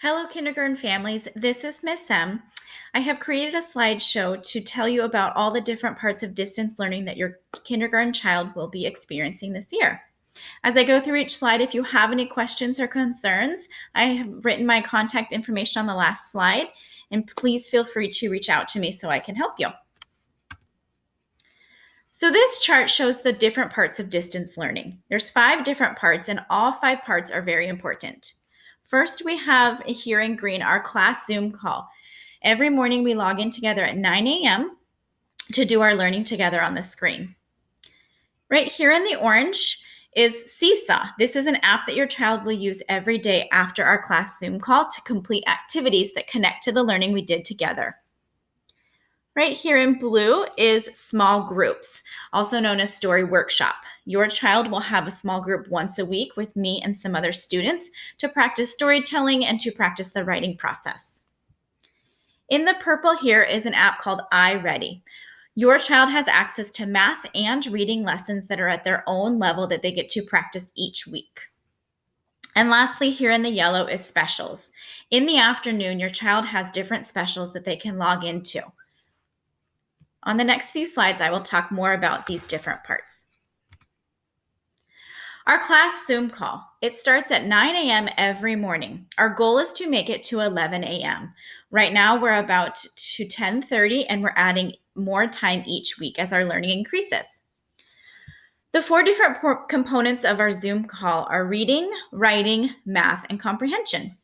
Hello, kindergarten families. This is Miss M. I have created a slideshow to tell you about all the different parts of distance learning that your kindergarten child will be experiencing this year. As I go through each slide, if you have any questions or concerns, I have written my contact information on the last slide, and please feel free to reach out to me so I can help you. So this chart shows the different parts of distance learning. There's 5 different parts, and all 5 parts are very important. First, we have here in green our class Zoom call. Every morning we log in together at 9 a.m. to do our learning together on the screen. Right here in the orange is Seesaw. This is an app that your child will use every day after our class Zoom call to complete activities that connect to the learning we did together. Right here in blue is small groups, also known as story workshop. Your child will have a small group once a week with me and some other students to practice storytelling and to practice the writing process. In the purple here is an app called iReady. Your child has access to math and reading lessons that are at their own level that they get to practice each week. And lastly, here in the yellow is specials. In the afternoon, your child has different specials that they can log into. On the next few slides, I will talk more about these different parts. Our class Zoom call, it starts at 9 a.m. every morning. Our goal is to make it to 11 a.m. Right now, we're about to 10:30, and we're adding more time each week as our learning increases. The 4 different components of our Zoom call are reading, writing, math, and comprehension.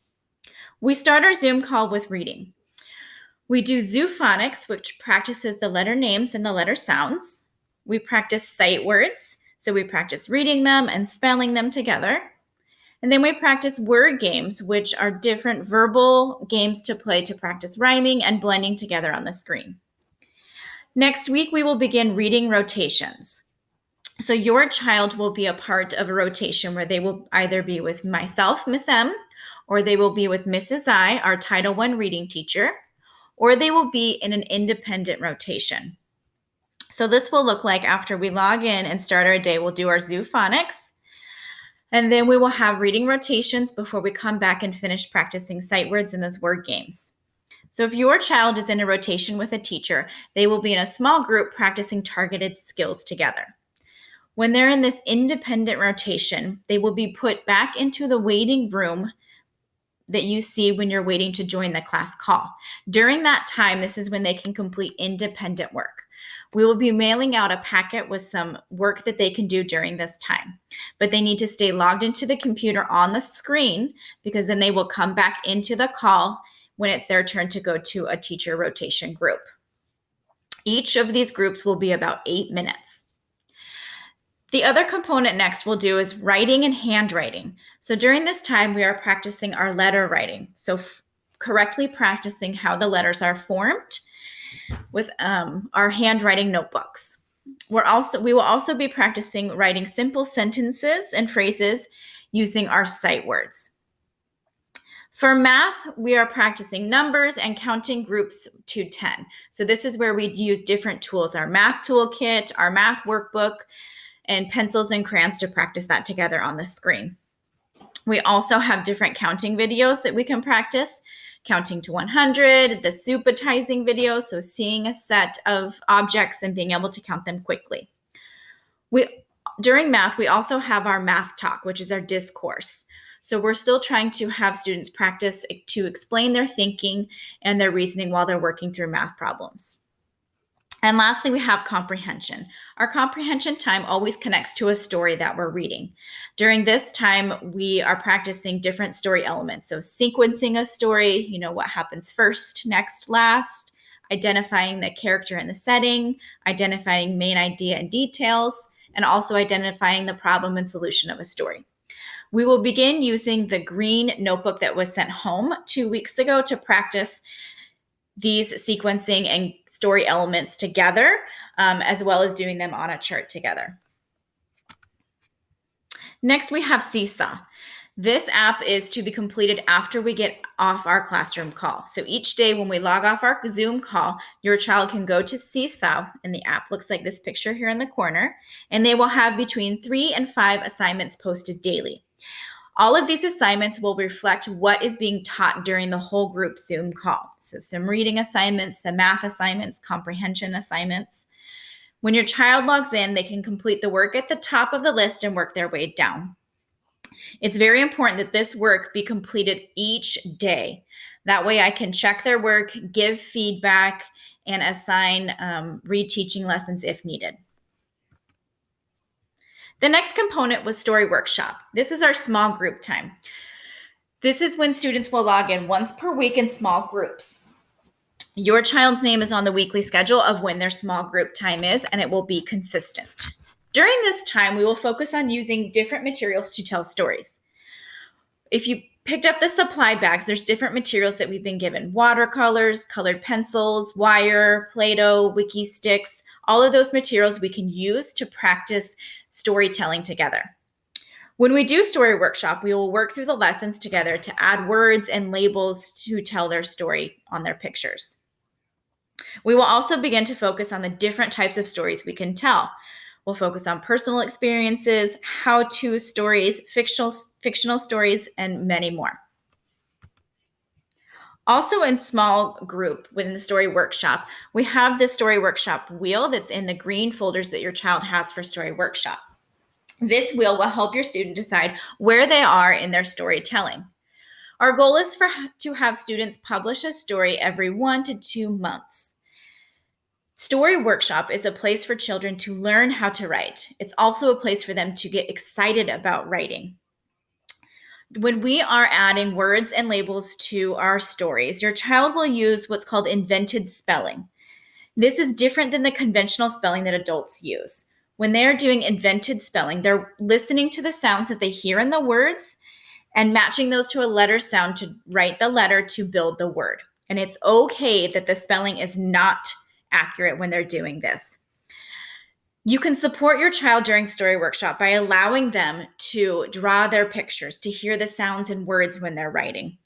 We start our Zoom call with reading. We do zoophonics, which practices the letter names and the letter sounds. We practice sight words, so we practice reading them and spelling them together. And then we practice word games, which are different verbal games to play to practice rhyming and blending together on the screen. Next week, we will begin reading rotations. So your child will be a part of a rotation where they will either be with myself, Miss M, or they will be with Mrs. I, our Title I reading teacher, or they will be in an independent rotation. So this will look like after we log in and start our day, we'll do our zoophonics, and then we will have reading rotations before we come back and finish practicing sight words and those word games. So if your child is in a rotation with a teacher, they will be in a small group practicing targeted skills together. When they're in this independent rotation, they will be put back into the waiting room that you see when you're waiting to join the class call. During that time, this is when they can complete independent work. We will be mailing out a packet with some work that they can do during this time, but they need to stay logged into the computer on the screen because then they will come back into the call when it's their turn to go to a teacher rotation group. Each of these groups will be about 8 minutes. The other component next we'll do is writing and handwriting. So during this time, we are practicing our letter writing. So correctly practicing how the letters are formed with our handwriting notebooks. We will also be practicing writing simple sentences and phrases using our sight words. For math, we are practicing numbers and counting groups to 10. So this is where we use different tools, our math toolkit, our math workbook, and pencils and crayons to practice that together on the screen. We also have different counting videos that we can practice, counting to 100, the supatizing videos, so seeing a set of objects and being able to count them quickly. During math, we also have our math talk, which is our discourse. So we're still trying to have students practice to explain their thinking and their reasoning while they're working through math problems. And lastly, we have comprehension. Our comprehension time always connects to a story that we're reading. During this time, we are practicing different story elements. So sequencing a story, what happens first, next, last, identifying the character and the setting, identifying main idea and details, and also identifying the problem and solution of a story. We will begin using the green notebook that was sent home 2 weeks ago to practice these sequencing and story elements together, as well as doing them on a chart together. Next, we have Seesaw. This app is to be completed after we get off our classroom call. So each day when we log off our Zoom call, your child can go to Seesaw, and the app looks like this picture here in the corner, and they will have between 3 and 5 assignments posted daily. All of these assignments will reflect what is being taught during the whole group Zoom call. So some reading assignments, some math assignments, comprehension assignments. When your child logs in, they can complete the work at the top of the list and work their way down. It's very important that this work be completed each day. That way I can check their work, give feedback, and assign reteaching lessons if needed. The next component was story workshop. This is our small group time. This is when students will log in once per week in small groups. Your child's name is on the weekly schedule of when their small group time is, and it will be consistent. During this time, we will focus on using different materials to tell stories. If you picked up the supply bags, there's different materials that we've been given. Watercolors, colored pencils, wire, Play-Doh, wiki sticks. All of those materials we can use to practice storytelling together. When we do story workshop, we will work through the lessons together to add words and labels to tell their story on their pictures. We will also begin to focus on the different types of stories we can tell. We'll focus on personal experiences, how-to stories, fictional stories, and many more. Also in small group within the story workshop, we have the story workshop wheel that's in the green folders that your child has for story workshop. This wheel will help your student decide where they are in their storytelling. Our goal is to have students publish a story every 1 to 2 months. Story workshop is a place for children to learn how to write. It's also a place for them to get excited about writing. When we are adding words and labels to our stories, your child will use what's called invented spelling. This is different than the conventional spelling that adults use. When they're doing invented spelling, they're listening to the sounds that they hear in the words and matching those to a letter sound to write the letter to build the word. And it's okay that the spelling is not accurate when they're doing this. You can support your child during story workshop by allowing them to draw their pictures, to hear the sounds and words when they're writing.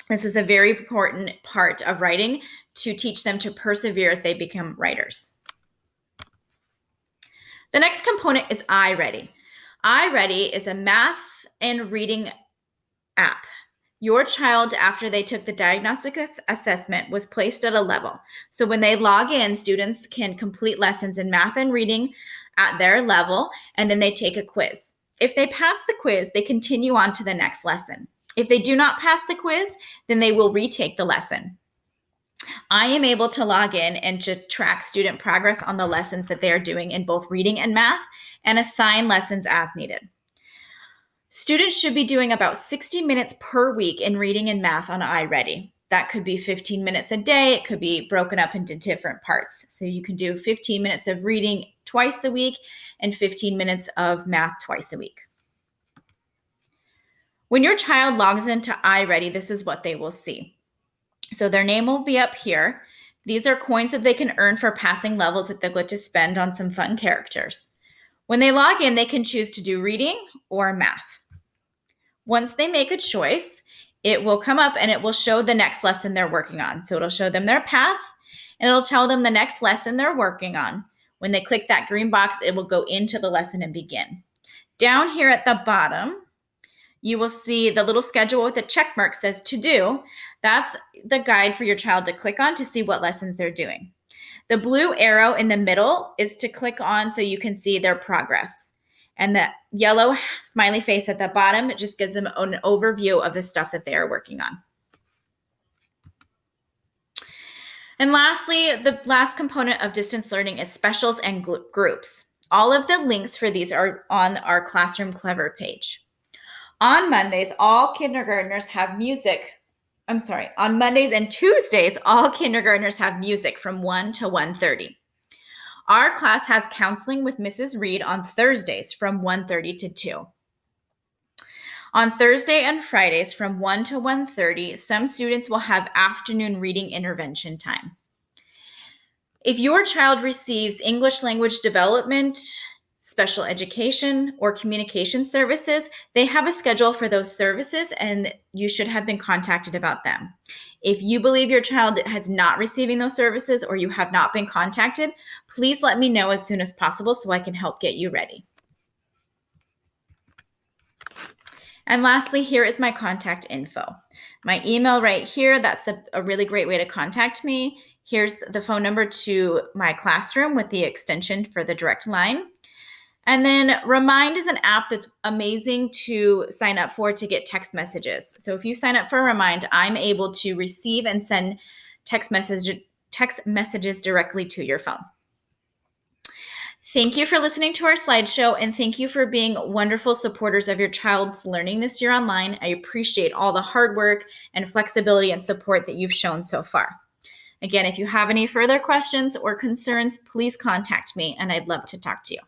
This is a very important part of writing to teach them to persevere as they become writers. The next component is iReady. iReady is a math and reading app. Your child, after they took the diagnostic assessment, was placed at a level. So when they log in, students can complete lessons in math and reading at their level, and then they take a quiz. If they pass the quiz, they continue on to the next lesson. If they do not pass the quiz, then they will retake the lesson. I am able to log in and just track student progress on the lessons that they are doing in both reading and math and assign lessons as needed. Students should be doing about 60 minutes per week in reading and math on iReady. That could be 15 minutes a day. It could be broken up into different parts. So you can do 15 minutes of reading twice a week and 15 minutes of math twice a week. When your child logs into iReady, this is what they will see. So their name will be up here. These are coins that they can earn for passing levels that they'll get to spend on some fun characters. When they log in, they can choose to do reading or math. Once they make a choice, it will come up and it will show the next lesson they're working on. So it'll show them their path and it'll tell them the next lesson they're working on. When they click that green box, it will go into the lesson and begin. Down here at the bottom, you will see the little schedule with a check mark says to do. That's the guide for your child to click on to see what lessons they're doing. The blue arrow in the middle is to click on so you can see their progress. And the yellow smiley face at the bottom, it just gives them an overview of the stuff that they are working on. And lastly, the last component of distance learning is specials and groups. All of the links for these are on our Classroom Clever page. On Mondays, all kindergartners have music. On Mondays and Tuesdays, all kindergartners have music from 1 to 1:30. Our class has counseling with Mrs. Reed on Thursdays from 1:30 to 2. On Thursday and Fridays from 1 to 1:30, some students will have afternoon reading intervention time. If your child receives English language development, special education, or communication services, they have a schedule for those services and you should have been contacted about them. If you believe your child is not receiving those services or you have not been contacted, please let me know as soon as possible so I can help get you ready. And lastly, here is my contact info. My email right here, that's a really great way to contact me. Here's the phone number to my classroom with the extension for the direct line. And then Remind is an app that's amazing to sign up for to get text messages. So if you sign up for Remind, I'm able to receive and send text messages directly to your phone. Thank you for listening to our slideshow, and thank you for being wonderful supporters of your child's learning this year online. I appreciate all the hard work and flexibility and support that you've shown so far. Again, if you have any further questions or concerns, please contact me, and I'd love to talk to you.